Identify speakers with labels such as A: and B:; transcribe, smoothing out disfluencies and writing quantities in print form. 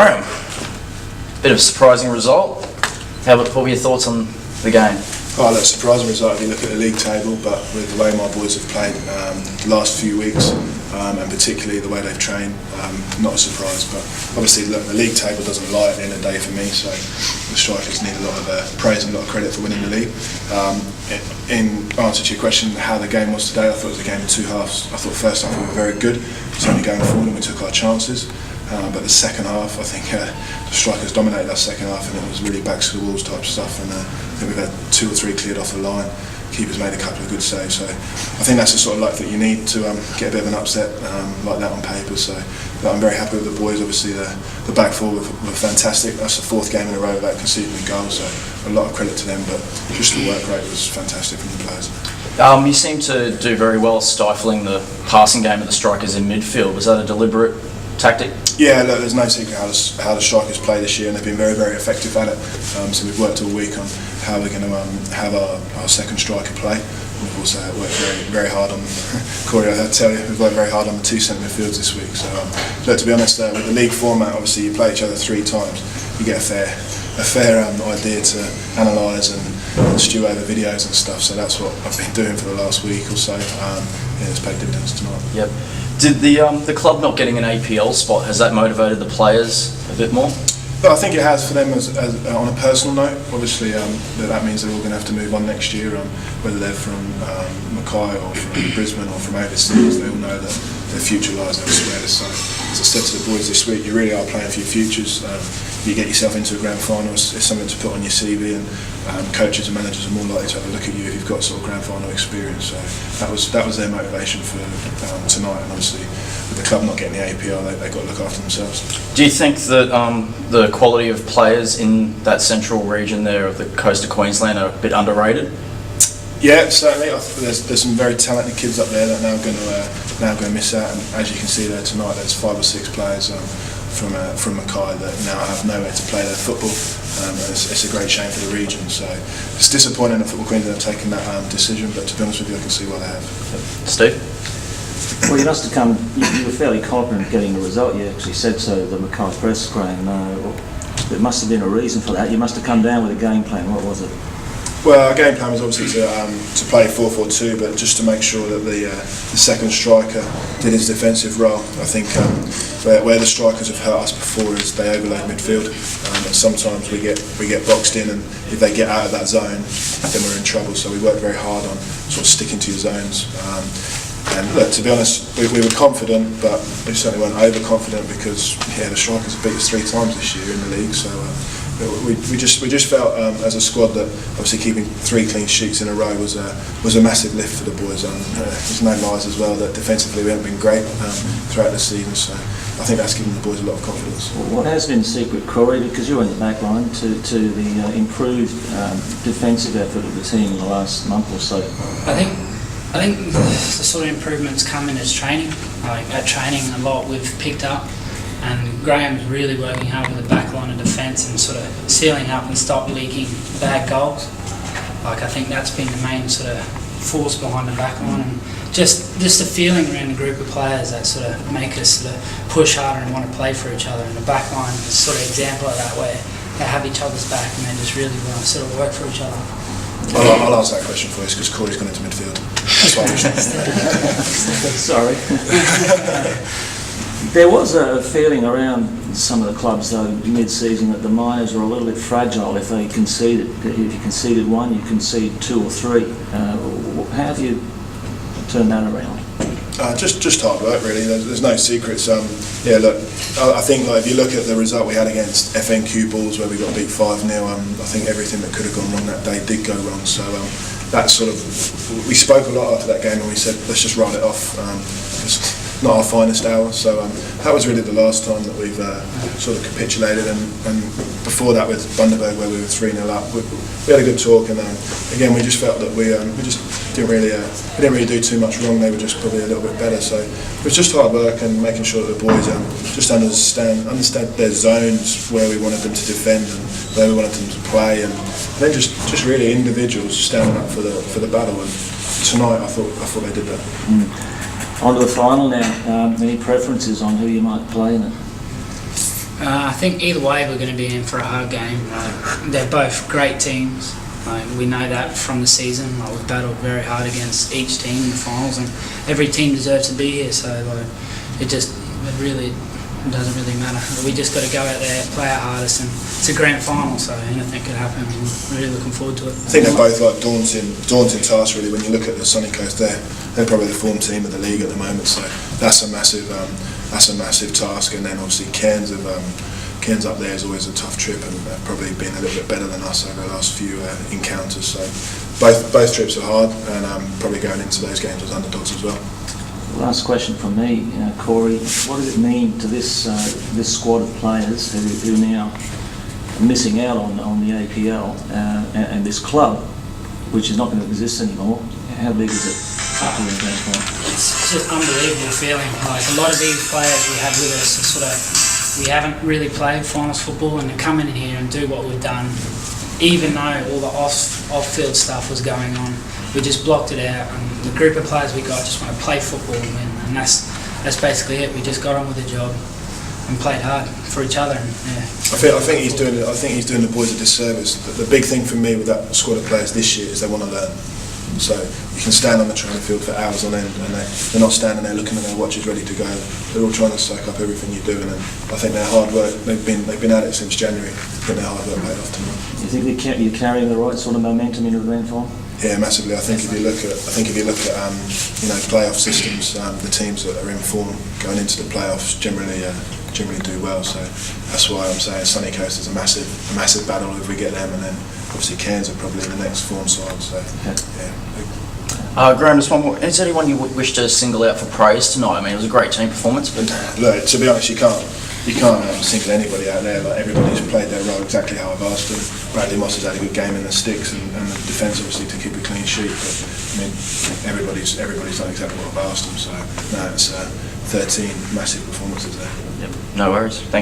A: Graham, bit of a surprising result. What were your thoughts on the game?
B: Oh, that's a surprising result if you look at the league table, but with the way my boys have played the last few weeks, and particularly the way they've trained, not a surprise. But obviously, look, the league table doesn't lie at the end of the day for me, so the Strikers need a lot of praise and a lot of credit for winning the league. In answer to your question, how the game was today, I thought it was a game of two halves. I thought first half we were very good, certainly going forward, and we took our chances. But the second half, I think the Strikers dominated our second half, and it was really backs to the walls type stuff. And I think we've had 2 or 3 cleared off the line. Keepers made a couple of good saves, so I think that's the sort of luck that you need to get a bit of an upset like that on paper. So but I'm very happy with the boys. Obviously, the back four were fantastic. That's the 4th game in a row without conceding a goal, so a lot of credit to them. But just the work rate was fantastic from the players.
A: You seem to do very well stifling the passing game of the Strikers in midfield. Was that a deliberate tactic?
B: Yeah, look, there's no secret how the Strikers play this year, and they've been very, very effective at it. So we've worked all week on how we're going to have our second striker play. We've also worked very, very hard on Corey. I tell you, we've worked very hard on the 2 centre midfields this week. So, look, to be honest, with the league format, obviously you play each other 3 times. You get a fair idea to analyse and stew over videos and stuff. So that's what I've been doing for the last week or so. It's paid dividends tonight.
A: Yep. Did the club not getting an APL spot, has that motivated the players a bit more?
B: But I think it has for them as on a personal note. Obviously, that means they're all going to have to move on next year, whether they're from Mackay or from Brisbane or from overseas. They all know that their future lies elsewhere. So, as I said to the boys this week, you really are playing for your futures. You get yourself into a grand final, it's something to put on your CV, and coaches and managers are more likely to have a look at you if you've got sort of grand final experience. So that was their motivation for tonight, and obviously with the club not getting the APL, they've got to look after themselves.
A: Do you think that the quality of players in that central region there of the coast of Queensland are a bit underrated?
B: Yeah, certainly. There's some very talented kids up there that are now going to miss out, and as you can see there tonight, there's 5 or 6 players from Mackay that now have nowhere to play their football. It's a great shame for the region. So it's disappointing that Football Queensland have taken that decision, but to be honest with you, I can see why they have.
A: Steve?
C: Well, you must have come. You were fairly confident getting the result. You actually said so. The Mackay press screen. There must have been a reason for that. You must have come down with a game plan. What was it?
B: Well, our game plan was obviously to play 4-4-2, but just to make sure that the second striker did his defensive role. I think where the strikers have hurt us before is they overload midfield, and sometimes we get boxed in, and if they get out of that zone, then we're in trouble. So we worked very hard on sort of sticking to your zones. And look, to be honest, we were confident, but we certainly weren't overconfident because the strikers have beat us 3 times this year in the league. So. We just felt as a squad that obviously keeping 3 clean sheets in a row was a massive lift for the boys. There's no lies as well that defensively we haven't been great throughout the season, so I think that's given the boys a lot of confidence.
C: What has been the secret, Corey, because you're in the back line, to the improved defensive effort of the team in the last month or so?
D: I think the sort of improvements come in as training. Like at training, a lot we've picked up. And Graham's really working hard with the back line of defence and sort of sealing up and stop leaking bad goals. Like I think that's been the main sort of force behind the back line, and just the feeling around the group of players that sort of make us sort of push harder and want to play for each other. And the back line is sort of example of that, where they have each other's back and they just really want to sort of work for each other.
B: I'll answer that question for you because Corey's gone into midfield. That's why
C: Sorry. There was a feeling around some of the clubs, though, mid-season that the Miners were a little bit fragile if they conceded. If you conceded 1, you concede 2 or 3. How have you turned that around?
B: Just hard work, really. There's no secrets. Look, I think if you look at the result we had against FNQ Bulls, where we got beat 5-0, I think everything that could have gone wrong that day did go wrong. So that sort of, we spoke a lot after that game, and we said let's just write it off. It's not our finest hour, so that was really the last time that we've sort of capitulated. And before that with Bundaberg, where we were 3-0 up, we had a good talk, and again we just felt that we just didn't really do too much wrong. They were just probably a little bit better. So it was just hard work and making sure that the boys just understand their zones, where we wanted them to defend and where we wanted them to play, and then just really individuals standing up for the battle. And tonight I thought they did that.
C: On to the final now. Any preferences on who you might play in it?
D: I think either way we're going to be in for a hard game. They're both great teams. We know that from the season. We've battled very hard against each team in the finals, and every team deserves to be here. So it really doesn't really matter. We just got to go out there, play our hardest, and it's a grand final, so anything could happen. I'm really looking forward to it.
B: I think they're both like daunting tasks really. When you look at the Sunny Coast, they're probably the form team of the league at the moment. So that's a massive task. And then obviously Cairns up there is always a tough trip, and they've probably been a little bit better than us over the last few encounters. So both trips are hard, and probably going into those games as underdogs as well.
C: Last question from me, Corey. What does it mean to this squad of players who now are missing out on the APL and this club, which is not going to exist anymore? How big is it?
D: It's just unbelievable feeling. Like a lot of these players we have with us are sort of, we haven't really played finals football, and to come in here and do what we've done, even though all the off-field stuff was going on, we just blocked it out, and the group of players we got just want to play football and win, and that's basically it. We just got on with the job and played hard for each other. And, yeah.
B: I think he's doing the boys a disservice. The big thing for me with that squad of players this year is they want to learn. So you can stand on the training field for hours on end, and they're not standing there looking at their watches ready to go. They're all trying to soak up everything you do, and I think their hard work. They've been at it since January. I think their hard work paid off tonight.
C: You think you're carrying the right sort of momentum into the grand final?
B: Yeah, massively. I think if you look at playoff systems, the teams that are in form going into the playoffs generally do well. So that's why I'm saying Sunny Coast is a massive battle if we get them, and then obviously Cairns are probably the next form side. So yeah.
A: Graham, just one more. Is there anyone you would wish to single out for praise tonight? I mean, it was a great team performance, but
B: look, to be honest, you can't single anybody out there. Like, everybody's played their role exactly how I've asked them. Bradley Moss has had a good game in the sticks, and the defence obviously to keep a clean sheet. But I mean, everybody's done exactly what I've asked them. So no, it's 13 massive performances there.
A: no worries. Thank you.